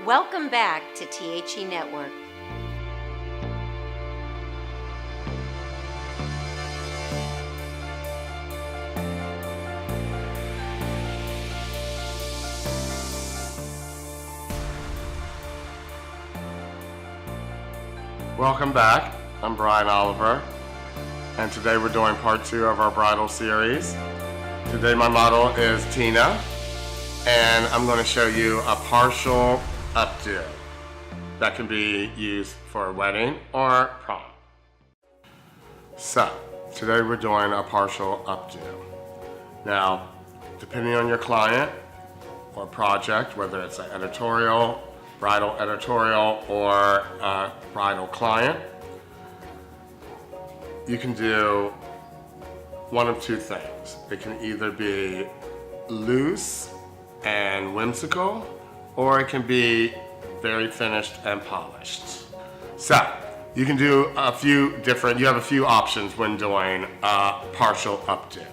Welcome back to THE Network. Welcome back. I'm Brian Oliver, and today we're doing part 2 of our bridal series. Today my model is Tina, and I'm going to show you a partial updo that can be used for a wedding or prom. So, today we're doing a partial updo. Now, depending on your client or project, whether it's an editorial, bridal editorial, or a bridal client, you can do one of two things. It can either be loose and whimsical, or it can be very finished and polished. So, you can do you have a few options when doing a partial updo.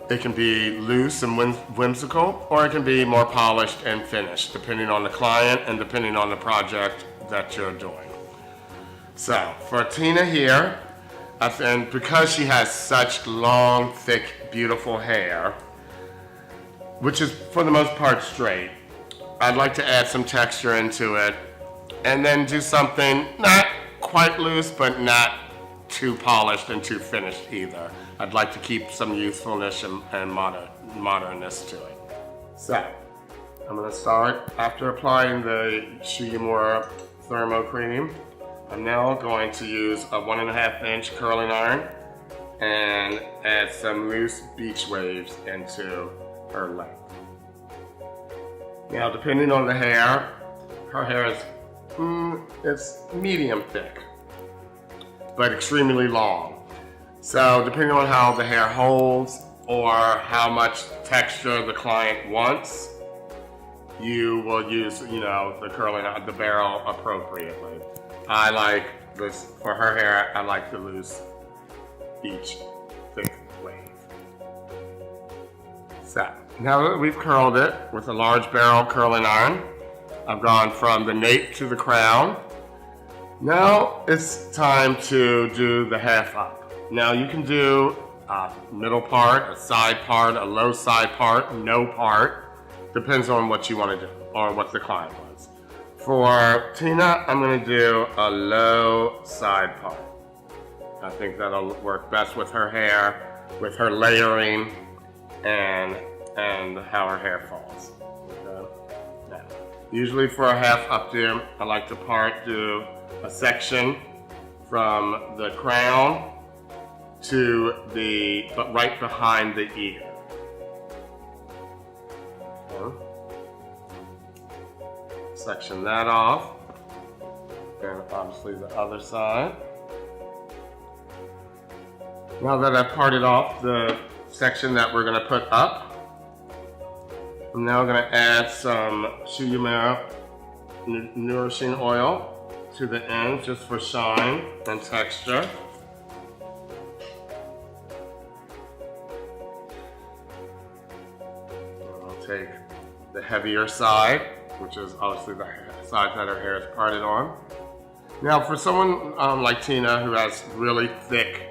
It can be loose and whimsical, or it can be more polished and finished, depending on the client and depending on the project that you're doing. So, for Tina here, and because she has such long, thick, beautiful hair, which is for the most part straight, I'd like to add some texture into it, and then do something not quite loose, but not too polished and too finished either. I'd like to keep some youthfulness and modernness to it. So, I'm going to start after applying the Shuyamura Thermo Cream. I'm now going to use a 1.5 inch curling iron and add some loose beach waves into her length. Now, depending on the hair, her hair is it's medium thick, but extremely long. So depending on how the hair holds or how much texture the client wants, you will use, the barrel appropriately. I like this, for her hair, I like the loose beach thick wave. So, now that we've curled it with a large barrel curling iron, I've gone from the nape to the crown. Now it's time to do the half up. Now you can do a middle part, a side part, a low side part, no part. Depends on what you want to do or what the client wants. For Tina, I'm going to do a low side part. I think that'll work best with her hair, with her layering, and how her hair falls. Okay? Now, usually for a half updo, I like to do a section from the crown to but right behind the ear. Okay. Section that off, and obviously the other side. Now that I've parted off the section that we're going to put up, I'm now going to add some Shuyamura nourishing oil to the end just for shine and texture. Take the heavier side, which is obviously the side that her hair is parted on. Now for someone like Tina who has really thick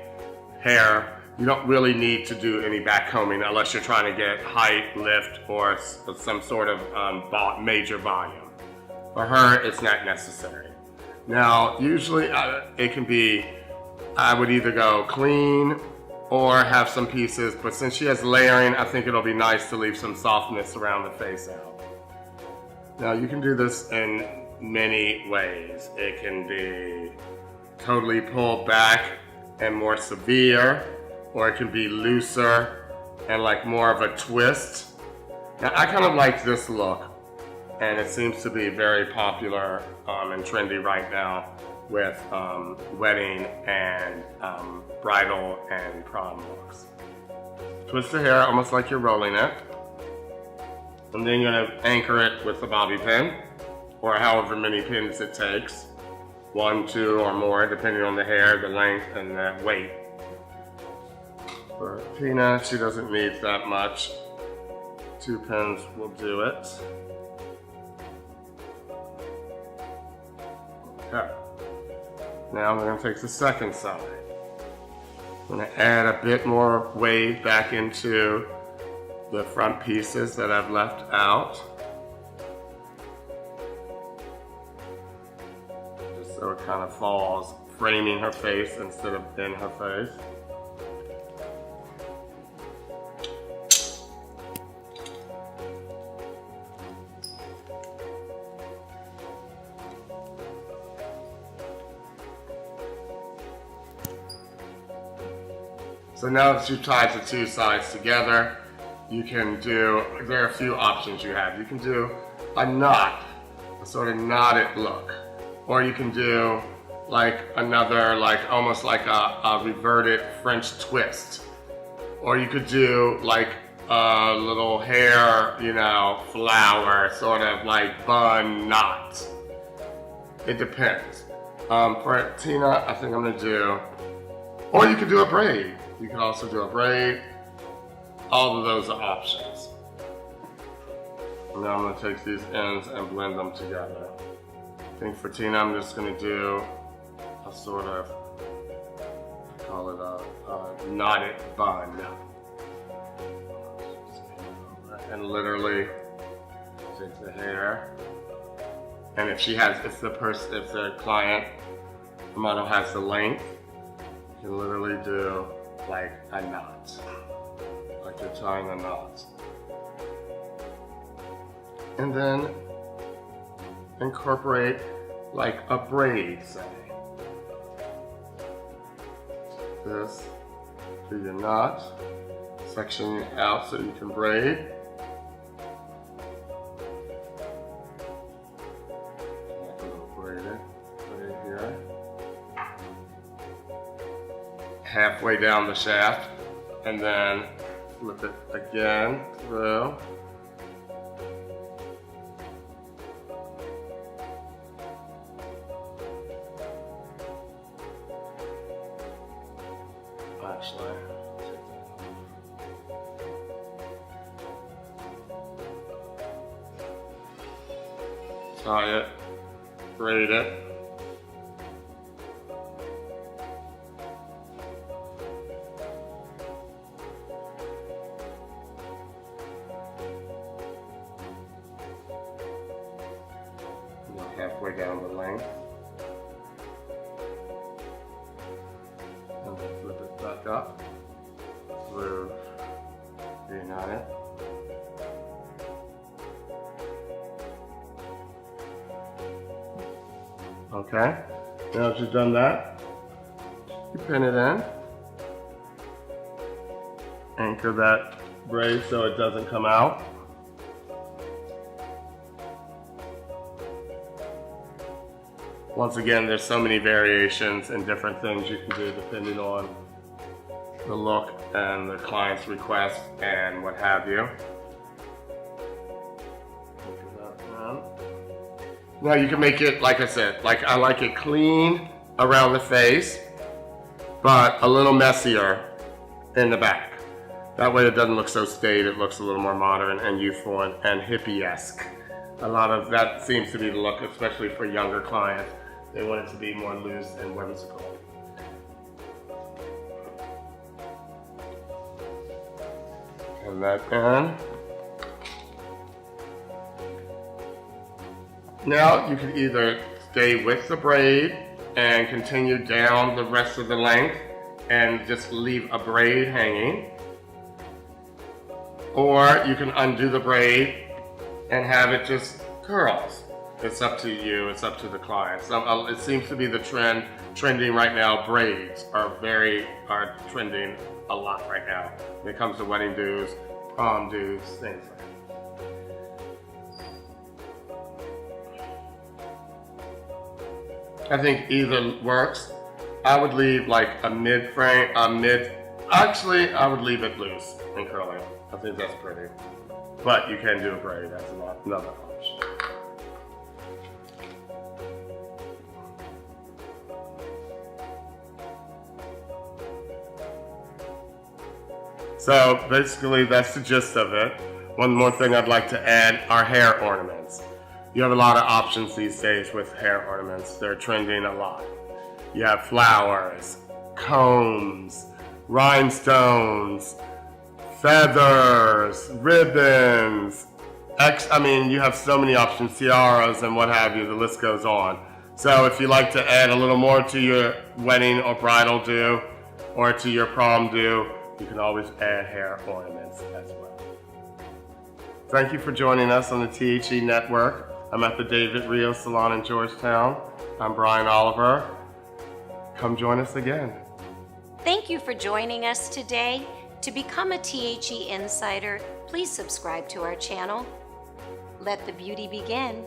hair, you don't really need to do any back combing unless you're trying to get height, lift, or some sort of major volume. For her, it's not necessary. Now usually it can be, I would either go clean or have some pieces, but since she has layering, I think it'll be nice to leave some softness around the face out. Now you can do this in many ways. It can be totally pulled back and more severe, or it can be looser and like more of a twist. Now I kind of like this look, and it seems to be very popular and trendy right now with wedding and bridal and prom looks. Twist the hair almost like you're rolling it, and then you're going to anchor it with a bobby pin, or however many pins it takes, 1, 2, or more, depending on the hair, the length, and the weight. For Tina, she doesn't need that much. 2 pins will do it. Okay. Now we're going to take the second side. I'm going to add a bit more wave back into the front pieces that I've left out. Just so it kind of falls, framing her face instead of in her face. So now that you've tied the two sides together, you can do, there are a few options you have. You can do a knot, a sort of knotted look. Or you can do like another, like almost like a reverted French twist. Or you could do like a little hair, you know, flower, sort of like bun knot. It depends. For Tina, I think I'm gonna do, or you could do a braid. You can also do a braid. All of those are options. Now I'm going to take these ends and blend them together. I think for Tina I'm just going to do a sort of, call it a knotted bun. And literally take the hair. And if she has, if the client, the model has the length, you can literally do like a knot, like you're tying a knot. And then incorporate like a braid, say. This, do your knot, section it out so you can braid. Braid it right here. Halfway down the shaft, and then flip it again through. Actually, tie it, braid it. Halfway down the length, and then flip it back up through, reunite it. Okay, now that you've done that, you pin it in, anchor that braid so it doesn't come out. Once again, there's so many variations and different things you can do depending on the look and the client's request and what have you. Now you can make it, like I said, like I like it clean around the face, but a little messier in the back. That way it doesn't look so staid, it looks a little more modern and youthful and hippie-esque. A lot of that seems to be the look, especially for younger clients. They want it to be more loose and whimsical. And that in. Now you can either stay with the braid and continue down the rest of the length and just leave a braid hanging. Or you can undo the braid and have it just curls. It's up to you, it's up to the client. It seems to be the trending right now. Braids are trending a lot right now when it comes to wedding dues, prom dues, things like that. I think either works. I would leave like a mid frame, actually I would leave it loose and curly. I think that's pretty. But you can do a braid, that's another option. So basically that's the gist of it. One more thing I'd like to add are hair ornaments. You have a lot of options these days with hair ornaments. They're trending a lot. You have flowers, combs, rhinestones, feathers, ribbons, you have so many options, tiaras and what have you, the list goes on. So if you like to add a little more to your wedding or bridal do, or to your prom do, you can always add hair ornaments as well. Thank you for joining us on the THE Network. I'm at the David Rios Salon in Georgetown. I'm Brian Oliver. Come join us again. Thank you for joining us today. To become a THE Insider, please subscribe to our channel. Let the beauty begin.